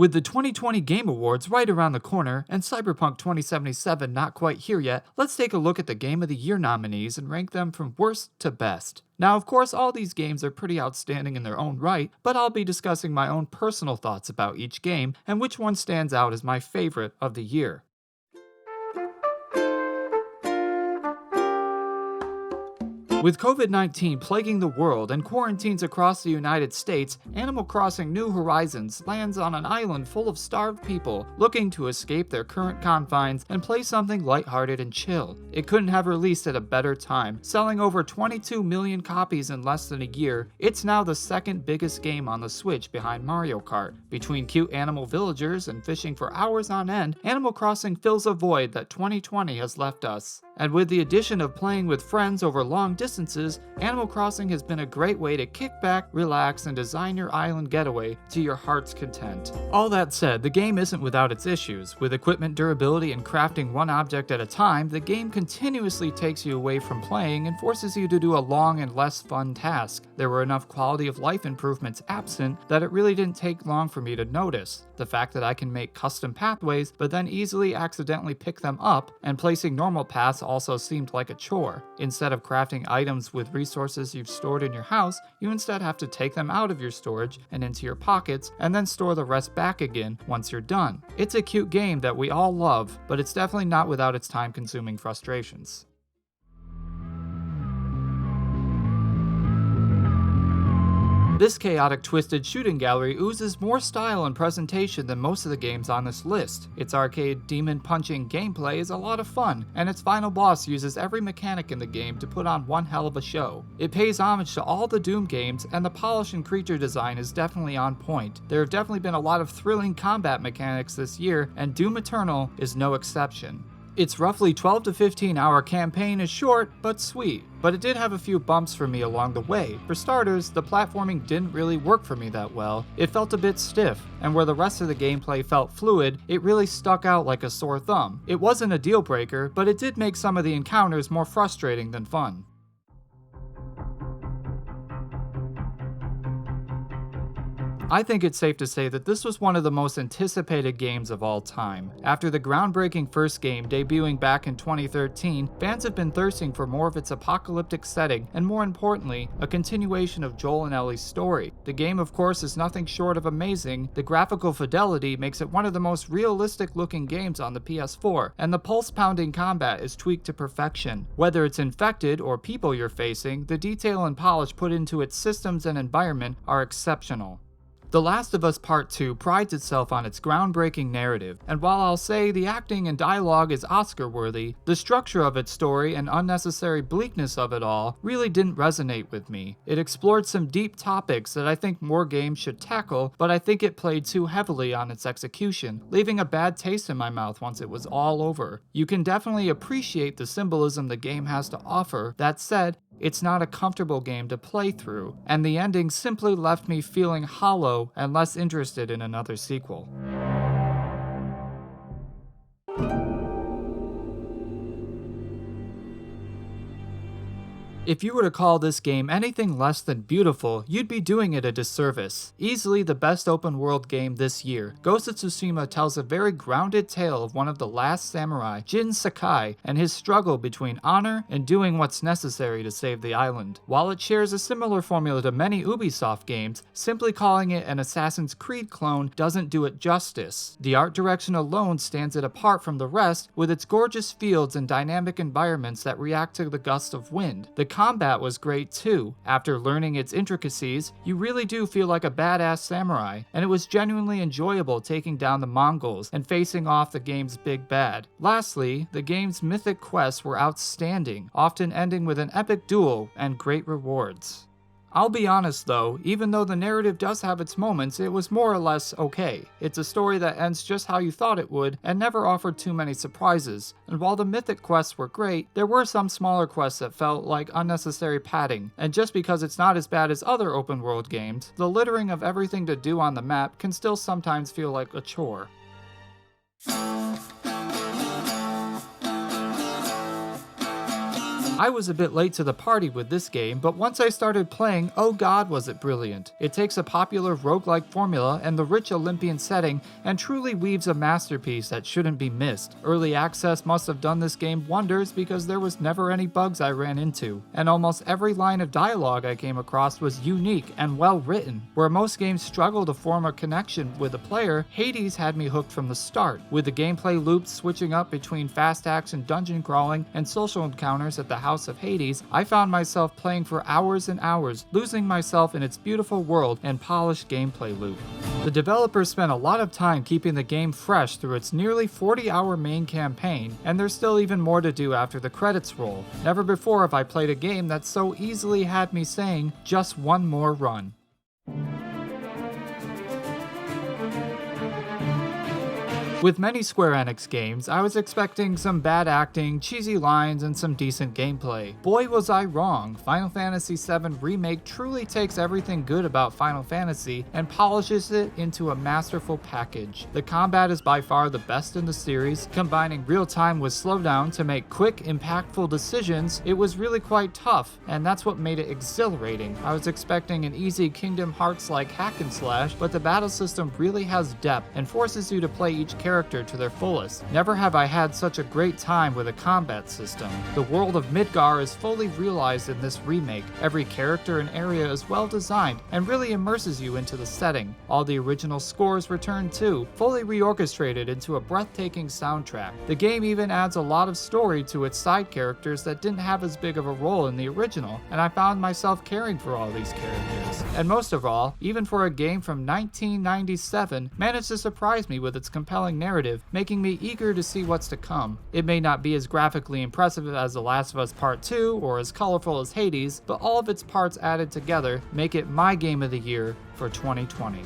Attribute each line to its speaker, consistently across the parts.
Speaker 1: With the 2020 Game Awards right around the corner and Cyberpunk 2077 not quite here yet, let's take a look at the Game of the Year nominees and rank them from worst to best. Now, of course, all these games are pretty outstanding in their own right, but I'll be discussing my own personal thoughts about each game and which one stands out as my favorite of the year. With COVID-19 plaguing the world and quarantines across the United States, Animal Crossing New Horizons lands on an island full of starved people looking to escape their current confines and play something lighthearted and chill. It couldn't have released at a better time. Selling over 22 million copies in less than a year, it's now the second biggest game on the Switch behind Mario Kart. Between cute animal villagers and fishing for hours on end, Animal Crossing fills a void that 2020 has left us. And with the addition of playing with friends over long distances, Animal Crossing has been a great way to kick back, relax, and design your island getaway to your heart's content. All that said, the game isn't without its issues. With equipment durability and crafting one object at a time, the game continuously takes you away from playing and forces you to do a long and less fun task. There were enough quality of life improvements absent that it really didn't take long for me to notice. The fact that I can make custom pathways, but then easily accidentally pick them up, and placing normal paths also seemed like a chore. Instead of crafting items with resources you've stored in your house, you instead have to take them out of your storage and into your pockets, and then store the rest back again once you're done. It's a cute game that we all love, but it's definitely not without its time-consuming frustrations. This chaotic, twisted shooting gallery oozes more style and presentation than most of the games on this list. Its arcade, demon-punching gameplay is a lot of fun, and its final boss uses every mechanic in the game to put on one hell of a show. It pays homage to all the Doom games, and the polish and creature design is definitely on point. There have definitely been a lot of thrilling combat mechanics this year, and Doom Eternal is no exception. Its roughly 12 to 15 hour campaign is short, but sweet. But it did have a few bumps for me along the way. For starters, the platforming didn't really work for me that well. It felt a bit stiff, and where the rest of the gameplay felt fluid, it really stuck out like a sore thumb. It wasn't a deal breaker, but it did make some of the encounters more frustrating than fun. I think it's safe to say that this was one of the most anticipated games of all time. After the groundbreaking first game debuting back in 2013, fans have been thirsting for more of its apocalyptic setting, and more importantly, a continuation of Joel and Ellie's story. The game, of course, is nothing short of amazing. The graphical fidelity makes it one of the most realistic looking games on the PS4, and the pulse-pounding combat is tweaked to perfection. Whether it's infected or people you're facing, the detail and polish put into its systems and environment are exceptional. The Last of Us Part 2 prides itself on its groundbreaking narrative, and while I'll say the acting and dialogue is Oscar-worthy, the structure of its story and unnecessary bleakness of it all really didn't resonate with me. It explored some deep topics that I think more games should tackle, but I think it played too heavily on its execution, leaving a bad taste in my mouth once it was all over. You can definitely appreciate the symbolism the game has to offer. That said, it's not a comfortable game to play through, and the ending simply left me feeling hollow and less interested in another sequel. If you were to call this game anything less than beautiful, you'd be doing it a disservice. Easily the best open world game this year, Ghost of Tsushima tells a very grounded tale of one of the last samurai, Jin Sakai, and his struggle between honor and doing what's necessary to save the island. While it shares a similar formula to many Ubisoft games, simply calling it an Assassin's Creed clone doesn't do it justice. The art direction alone stands it apart from the rest, with its gorgeous fields and dynamic environments that react to the gust of wind. The combat was great too. After learning its intricacies, you really do feel like a badass samurai, and it was genuinely enjoyable taking down the Mongols and facing off the game's big bad. Lastly, the game's mythic quests were outstanding, often ending with an epic duel and great rewards. I'll be honest though, even though the narrative does have its moments, it was more or less okay. It's a story that ends just how you thought it would, and never offered too many surprises. And while the mythic quests were great, there were some smaller quests that felt like unnecessary padding, and just because it's not as bad as other open world games, the littering of everything to do on the map can still sometimes feel like a chore. I was a bit late to the party with this game, but once I started playing, oh god was it brilliant. It takes a popular roguelike formula and the rich Olympian setting and truly weaves a masterpiece that shouldn't be missed. Early access must have done this game wonders because there was never any bugs I ran into, and almost every line of dialogue I came across was unique and well written. Where most games struggle to form a connection with the player, Hades had me hooked from the start, with the gameplay loops switching up between fast action dungeon crawling and social encounters at the House of Hades. I found myself playing for hours and hours, losing myself in its beautiful world and polished gameplay loop. The developers spent a lot of time keeping the game fresh through its nearly 40-hour main campaign, and there's still even more to do after the credits roll. Never before have I played a game that so easily had me saying, just one more run. With many Square Enix games, I was expecting some bad acting, cheesy lines, and some decent gameplay. Boy was I wrong. Final Fantasy VII Remake truly takes everything good about Final Fantasy and polishes it into a masterful package. The combat is by far the best in the series, combining real-time with slowdown to make quick, impactful decisions. It was really quite tough, and that's what made it exhilarating. I was expecting an easy Kingdom Hearts-like hack and slash, but the battle system really has depth and forces you to play each character to their fullest. Never have I had such a great time with a combat system. The world of Midgar is fully realized in this remake. Every character and area is well designed and really immerses you into the setting. All the original scores return too, fully reorchestrated into a breathtaking soundtrack. The game even adds a lot of story to its side characters that didn't have as big of a role in the original, and I found myself caring for all these characters. And most of all, even for a game from 1997, managed to surprise me with its compelling narrative, making me eager to see what's to come. It may not be as graphically impressive as The Last of Us Part 2 or as colorful as Hades, but all of its parts added together make it my game of the year for 2020.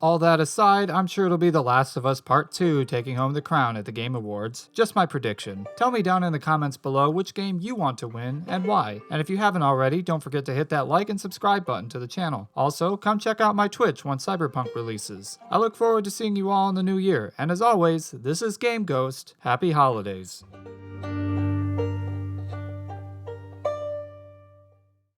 Speaker 1: All that aside, I'm sure it'll be The Last of Us Part 2 taking home the crown at the Game Awards. Just my prediction. Tell me down in the comments below which game you want to win and why. And if you haven't already, don't forget to hit that like and subscribe button to the channel. Also, come check out my Twitch once Cyberpunk releases. I look forward to seeing you all in the new year, and as always, this is Game Ghost. Happy holidays.